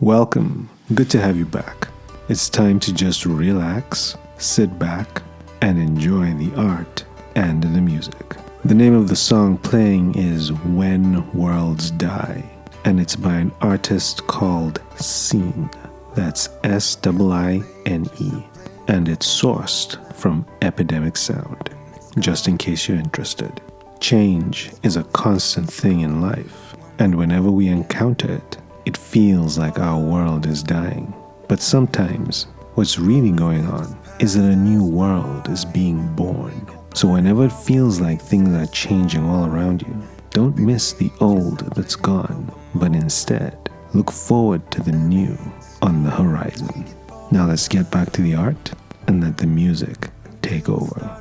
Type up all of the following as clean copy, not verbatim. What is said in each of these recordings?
Welcome. Good to have you back. It's time to just relax, sit back, and enjoy the art and the music. The name of the song playing is When Worlds Die, and it's by an artist called Scene. That's Sine, and it's sourced from Epidemic Sound, just in case you're interested. Change is a constant thing in life, and whenever we encounter it, it feels like our world is dying. But sometimes, what's really going on is that a new world is being born. So whenever it feels like things are changing all around you, don't miss the old that's gone, but instead, look forward to the new on the horizon. Now let's get back to the art and let the music take over.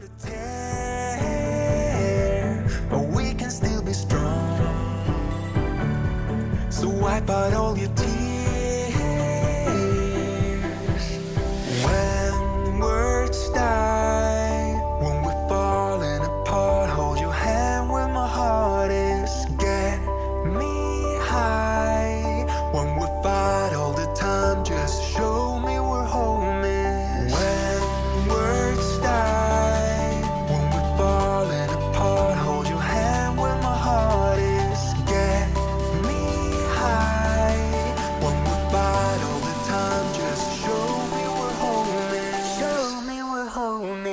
But we can still be strong. So wipe out all your tears. When words die, when we're falling apart, hold your hand when my heart is. Get me high. When we fight all the time, just show me we're home. When words die, when we're falling apart, hold your hand when my heart is. Get me high. When we fight all the time, just show me we're home. Show me we're home.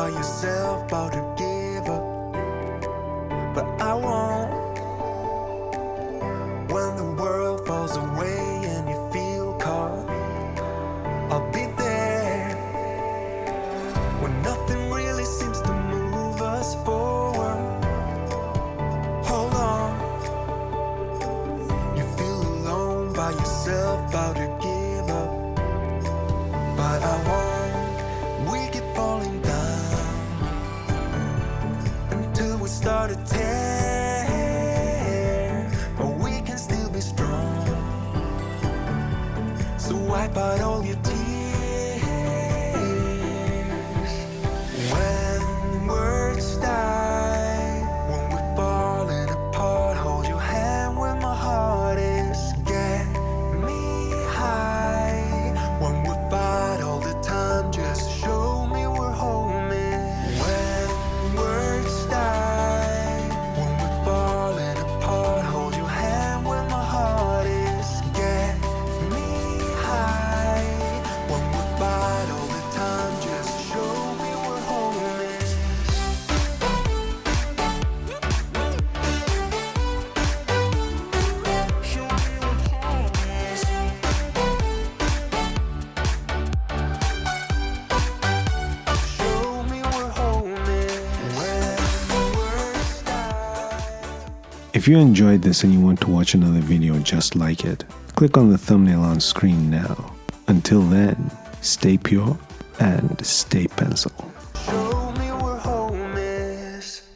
Yourself about to give up, but I won't. When the world falls away and you feel caught, I'll be there. When nothing really seems to move us forward, hold on. You feel alone by yourself about to give up, but I won't. We keep falling down until we start to tear, but we can still be strong. So wipe out all your tears. When words die, when we're falling apart, hold your hand when my heart is. Get me high. When we fight all the time, just show me we're home. When words die, when we're falling apart, hold your hand when my heart is. Get me high. When we fight all the time, just show me we're home. Show me we're home. When words die. If you enjoyed this and you want to watch another video just like it, click on the thumbnail on screen now. Until then, stay pure and stay pencil. Show